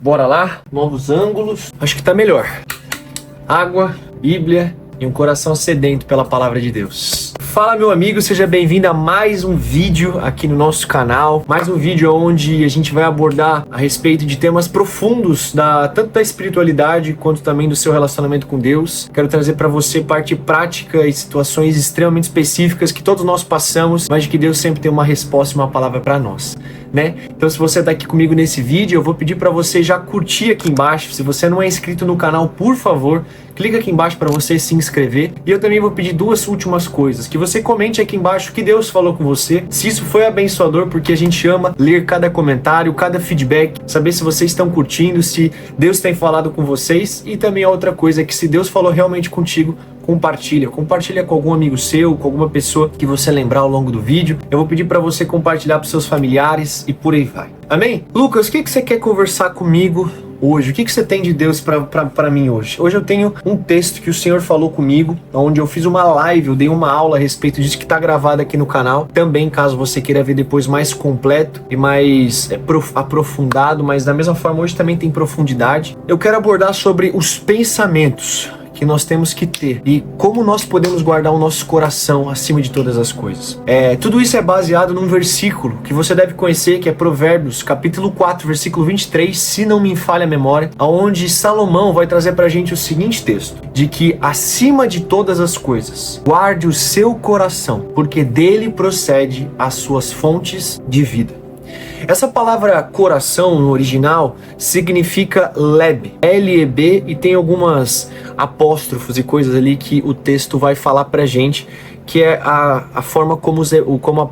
Bora lá? Novos ângulos. Acho que tá melhor. Água, Bíblia e um coração sedento pela palavra de Deus. Fala, meu amigo, seja bem-vindo a mais um vídeo aqui no nosso canal. Mais um vídeo onde a gente vai abordar a respeito de temas profundos, tanto da espiritualidade quanto também do seu relacionamento com Deus. Quero trazer para você parte prática e situações extremamente específicas que todos nós passamos, mas de que Deus sempre tem uma resposta e uma palavra para nós, né? Então, se você tá aqui comigo nesse vídeo, eu vou pedir para você já curtir aqui embaixo. Se você não é inscrito no canal, por favor, clica aqui embaixo para você se inscrever. E eu também vou pedir duas últimas coisas. Que você comente aqui embaixo o que Deus falou com você, se isso foi abençoador, porque a gente ama ler cada comentário, cada feedback, saber se vocês estão curtindo, se Deus tem falado com vocês. E também a outra coisa é que se Deus falou realmente contigo, compartilha com algum amigo seu, com alguma pessoa que você lembrar ao longo do vídeo. Eu vou pedir para você compartilhar para seus familiares e por aí vai. Amém? Lucas, o que você quer conversar comigo hoje? O que você tem de Deus para mim hoje? Hoje eu tenho um texto que o Senhor falou comigo, onde eu fiz uma live, eu dei uma aula a respeito disso que está gravado aqui no canal. Também, caso você queira ver depois mais completo e mais aprofundado, mas da mesma forma hoje também tem profundidade. Eu quero abordar sobre os pensamentos que nós temos que ter e como nós podemos guardar o nosso coração acima de todas as coisas. Tudo isso é baseado num versículo que você deve conhecer, que é Provérbios, capítulo 4, versículo 23, se não me falha a memória, onde Salomão vai trazer pra gente o seguinte texto, de que acima de todas as coisas, guarde o seu coração, porque dele procede as suas fontes de vida. Essa palavra coração no original significa leb, L-E-B, e tem algumas apóstrofos e coisas ali que o texto vai falar pra gente, que é a forma como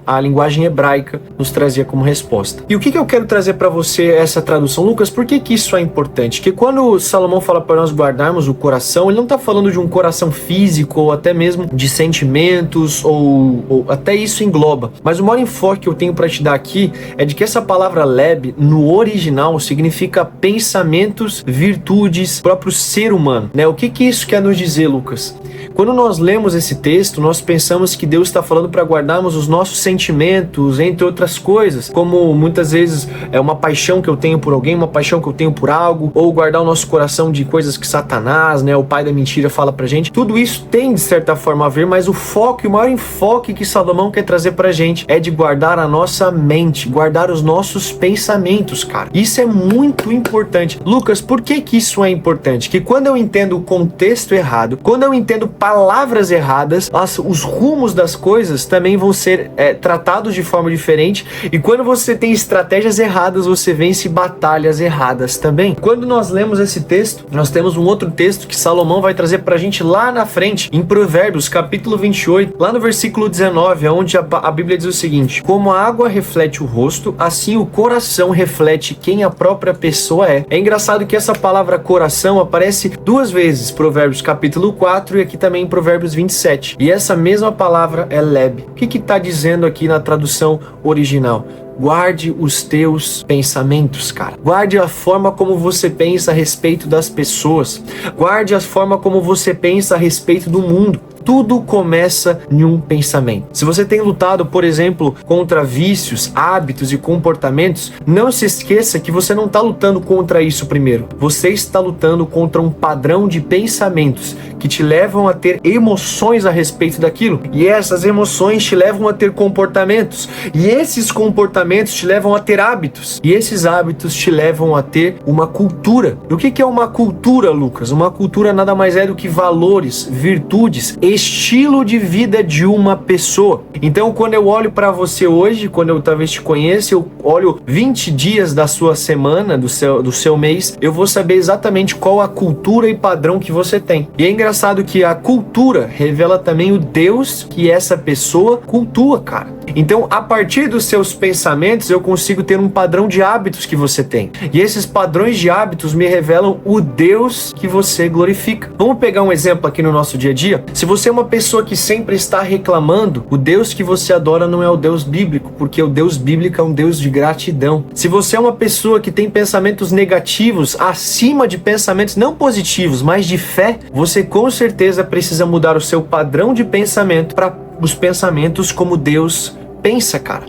a linguagem hebraica nos trazia como resposta. E o que eu quero trazer para você essa tradução? Lucas, por que isso é importante? Que quando Salomão fala para nós guardarmos o coração, ele não está falando de um coração físico ou até mesmo de sentimentos, ou até isso engloba. Mas o maior enfoque que eu tenho para te dar aqui é de que essa palavra leb, no original, significa pensamentos, virtudes, próprio ser humano, né? O que isso quer nos dizer, Lucas? Quando nós lemos esse texto, nós pensamos que Deus está falando para guardarmos os nossos sentimentos, entre outras coisas, como muitas vezes é uma paixão que eu tenho por alguém, uma paixão que eu tenho por algo, ou guardar o nosso coração de coisas que Satanás, né, o pai da mentira, fala pra gente. Tudo isso tem de certa forma a ver, mas o foco e o maior enfoque que Salomão quer trazer pra gente é de guardar a nossa mente, guardar os nossos pensamentos, cara. Isso é muito importante. Lucas, por que isso é importante? Que quando eu entendo o contexto errado, quando eu entendo palavras erradas, os rumos das coisas também vão ser tratados de forma diferente, e quando você tem estratégias erradas, você vence batalhas erradas também. Quando nós lemos esse texto, nós temos um outro texto que Salomão vai trazer pra gente lá na frente, em Provérbios, capítulo 28, lá no versículo 19, onde a Bíblia diz o seguinte: como a água reflete o rosto, assim o coração reflete quem a própria pessoa é. É engraçado que essa palavra coração aparece duas vezes, Provérbios capítulo 4 e aqui também em Provérbios 27. E essa mesma palavra é leb. O que está dizendo aqui na tradução original? Guarde os teus pensamentos, cara. Guarde a forma como você pensa a respeito das pessoas. Guarde a forma como você pensa a respeito do mundo. Tudo começa em um pensamento. Se você tem lutado, por exemplo, contra vícios, hábitos e comportamentos, não se esqueça que você não está lutando contra isso primeiro. Você está lutando contra um padrão de pensamentos que te levam a ter emoções a respeito daquilo. E essas emoções te levam a ter comportamentos. E esses comportamentos te levam a ter hábitos. E esses hábitos te levam a ter uma cultura. E o que é uma cultura, Lucas? Uma cultura nada mais é do que valores, virtudes, estilo de vida de uma pessoa. Então, quando eu olho para você hoje, quando eu talvez te conheça, eu olho 20 dias da sua semana, do seu mês, eu vou saber exatamente qual a cultura e padrão que você tem. E é engraçado que a cultura revela também o Deus que essa pessoa cultua, cara. Então, a partir dos seus pensamentos, eu consigo ter um padrão de hábitos que você tem. E esses padrões de hábitos me revelam o Deus que você glorifica. Vamos pegar um exemplo aqui no nosso dia a dia? Se você é uma pessoa que sempre está reclamando, o Deus que você adora não é o Deus bíblico, porque o Deus bíblico é um Deus de gratidão. Se você é uma pessoa que tem pensamentos negativos acima de pensamentos não positivos, mas de fé, você com certeza precisa mudar o seu padrão de pensamento para os pensamentos como Deus pensa, cara.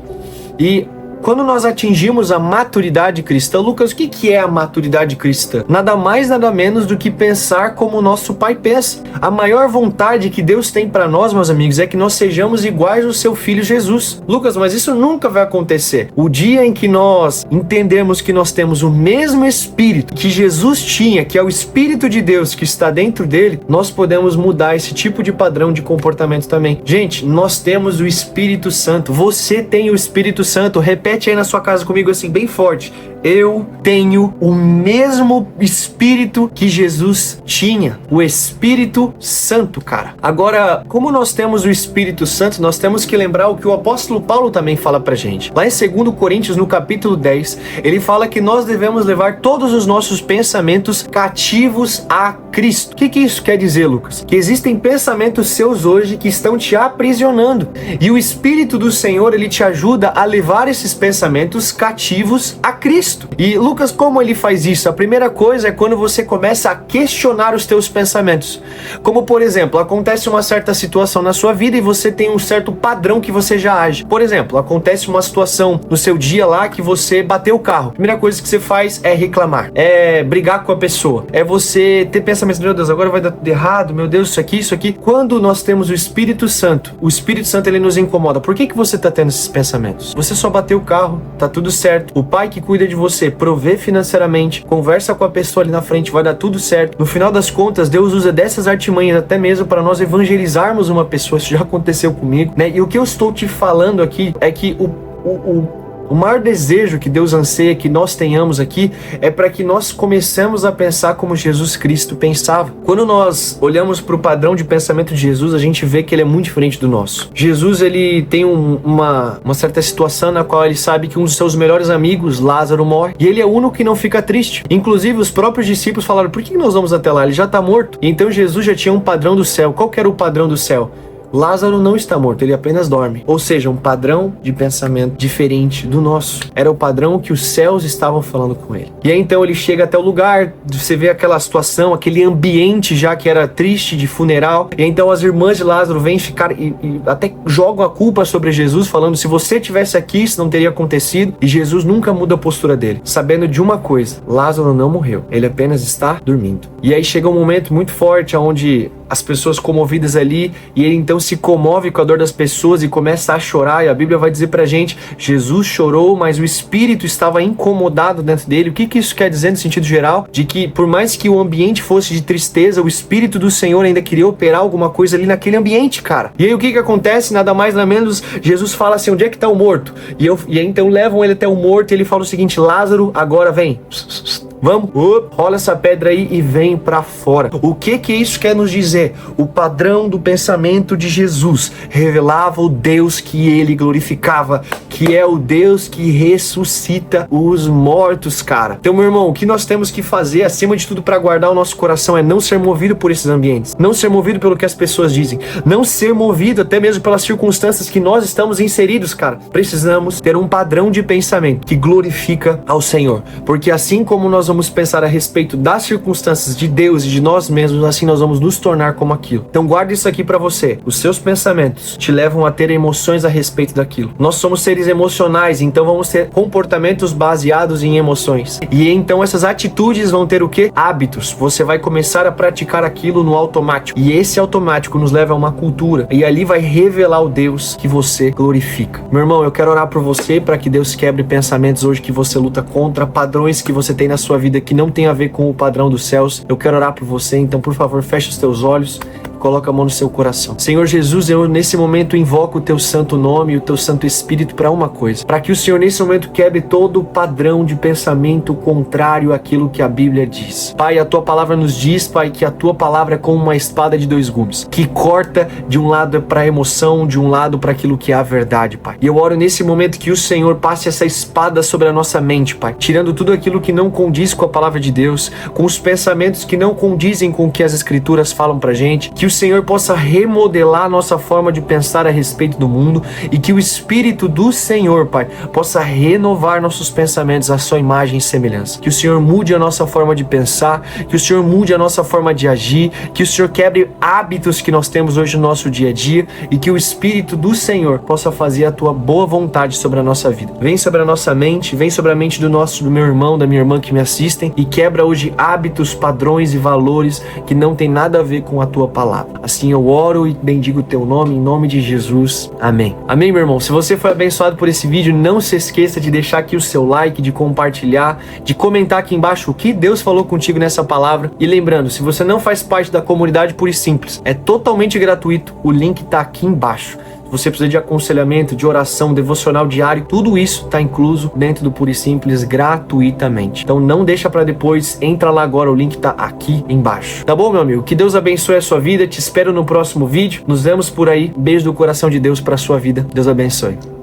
E quando nós atingimos a maturidade cristã, Lucas, o que é a maturidade cristã? Nada mais, nada menos do que pensar como o nosso Pai pensa. A maior vontade que Deus tem para nós, meus amigos, é que nós sejamos iguais ao seu Filho Jesus. Lucas, mas isso nunca vai acontecer. O dia em que nós entendemos que nós temos o mesmo Espírito que Jesus tinha, que é o Espírito de Deus que está dentro dele, nós podemos mudar esse tipo de padrão de comportamento também. Gente, nós temos o Espírito Santo. Você tem o Espírito Santo. Repete aí na sua casa comigo assim, bem forte. Eu tenho o mesmo Espírito que Jesus tinha. O Espírito Santo, cara. Agora, como nós temos o Espírito Santo, nós temos que lembrar o que o apóstolo Paulo também fala pra gente. Lá em 2 Coríntios, no capítulo 10, ele fala que nós devemos levar todos os nossos pensamentos cativos a Cristo. O que isso quer dizer, Lucas? Que existem pensamentos seus hoje que estão te aprisionando. E o Espírito do Senhor, ele te ajuda a levar esses pensamentos cativos a Cristo. E Lucas, como ele faz isso? A primeira coisa é quando você começa a questionar os teus pensamentos. Como, por exemplo, acontece uma certa situação na sua vida e você tem um certo padrão que você já age. Por exemplo, acontece uma situação no seu dia lá que você bateu o carro. A primeira coisa que você faz é reclamar, é brigar com a pessoa, é você ter pensamentos, meu Deus, agora vai dar tudo errado, meu Deus, isso aqui. Quando nós temos o Espírito Santo, ele nos incomoda. Por que você está tendo esses pensamentos? Você só bateu o carro, tá tudo certo. O pai que cuida de você provê financeiramente, conversa com a pessoa ali na frente, vai dar tudo certo. No final das contas, Deus usa dessas artimanhas até mesmo para nós evangelizarmos uma pessoa. Isso já aconteceu comigo, né? E o que eu estou te falando aqui é que o maior desejo que Deus anseia que nós tenhamos aqui é para que nós comecemos a pensar como Jesus Cristo pensava. Quando nós olhamos para o padrão de pensamento de Jesus, a gente vê que ele é muito diferente do nosso. Jesus, ele tem uma certa situação na qual ele sabe que um dos seus melhores amigos, Lázaro, morre. E ele é o único que não fica triste. Inclusive, os próprios discípulos falaram, por que nós vamos até lá? Ele já está morto. Então Jesus já tinha um padrão do céu. Qual que era o padrão do céu? Lázaro não está morto, ele apenas dorme. Ou seja, um padrão de pensamento diferente do nosso. Era o padrão que os céus estavam falando com ele. E aí então ele chega até o lugar, você vê aquela situação, aquele ambiente já que era triste de funeral. E aí então as irmãs de Lázaro vêm ficar e até jogam a culpa sobre Jesus, falando, se você tivesse aqui, isso não teria acontecido. E Jesus nunca muda a postura dele, sabendo de uma coisa, Lázaro não morreu, ele apenas está dormindo. E aí chega um momento muito forte onde as pessoas comovidas ali, e ele então se comove com a dor das pessoas e começa a chorar, e a Bíblia vai dizer pra gente, Jesus chorou, mas o Espírito estava incomodado dentro dele. O que isso quer dizer no sentido geral? De que por mais que o ambiente fosse de tristeza, o Espírito do Senhor ainda queria operar alguma coisa ali naquele ambiente, cara. E aí o que acontece? Nada mais, nada menos, Jesus fala assim, onde é que tá o morto? E aí então levam ele até o morto e ele fala o seguinte, Lázaro, agora vem. Vamos, rola essa pedra aí e vem pra fora. O que isso quer nos dizer? O padrão do pensamento de Jesus revelava o Deus que ele glorificava, que é o Deus que ressuscita os mortos, cara. Então, meu irmão, o que nós temos que fazer, acima de tudo, para guardar o nosso coração é não ser movido por esses ambientes, não ser movido pelo que as pessoas dizem, não ser movido até mesmo pelas circunstâncias que nós estamos inseridos, cara. Precisamos ter um padrão de pensamento que glorifica ao Senhor, porque assim como nós vamos pensar a respeito das circunstâncias de Deus e de nós mesmos, assim nós vamos nos tornar como aquilo. Então guarde isso aqui pra você. Os seus pensamentos te levam a ter emoções a respeito daquilo. Nós somos seres emocionais, então vamos ter comportamentos baseados em emoções. E então essas atitudes vão ter o quê? Hábitos. Você vai começar a praticar aquilo no automático. E esse automático nos leva a uma cultura. E ali vai revelar o Deus que você glorifica. Meu irmão, eu quero orar por você para que Deus quebre pensamentos hoje que você luta contra, padrões que você tem na sua vida que não tem a ver com o padrão dos céus. Eu quero orar por você, então por favor feche os teus olhos, coloca a mão no seu coração. Senhor Jesus, eu nesse momento invoco o teu santo nome e o teu santo espírito para uma coisa, para que o Senhor nesse momento quebre todo o padrão de pensamento contrário àquilo que a Bíblia diz. Pai, a tua palavra nos diz, Pai, que a tua palavra é como uma espada de dois gumes, que corta de um lado para a emoção, de um lado para aquilo que é a verdade, Pai. E eu oro nesse momento que o Senhor passe essa espada sobre a nossa mente, Pai, tirando tudo aquilo que não condiz com a palavra de Deus, com os pensamentos que não condizem com o que as Escrituras falam pra gente, que o Senhor possa remodelar a nossa forma de pensar a respeito do mundo e que o Espírito do Senhor, Pai, possa renovar nossos pensamentos à sua imagem e semelhança. Que o Senhor mude a nossa forma de pensar, que o Senhor mude a nossa forma de agir, que o Senhor quebre hábitos que nós temos hoje no nosso dia a dia e que o Espírito do Senhor possa fazer a tua boa vontade sobre a nossa vida. Vem sobre a nossa mente, vem sobre a mente do meu irmão, da minha irmã que me assistem e quebra hoje hábitos, padrões e valores que não tem nada a ver com a tua palavra. Assim eu oro e bendigo o teu nome, em nome de Jesus. Amém. Amém, meu irmão. Se você foi abençoado por esse vídeo, não se esqueça de deixar aqui o seu like, de compartilhar, de comentar aqui embaixo o que Deus falou contigo nessa palavra. E lembrando, se você não faz parte da comunidade Puro e Simples, é totalmente gratuito, o link tá aqui embaixo. Se você precisa de aconselhamento, de oração, devocional diário, tudo isso está incluso dentro do Puro e Simples gratuitamente. Então não deixa para depois, entra lá agora, o link tá aqui embaixo. Tá bom, meu amigo? Que Deus abençoe a sua vida, te espero no próximo vídeo. Nos vemos por aí. Beijo do coração de Deus para sua vida. Deus abençoe.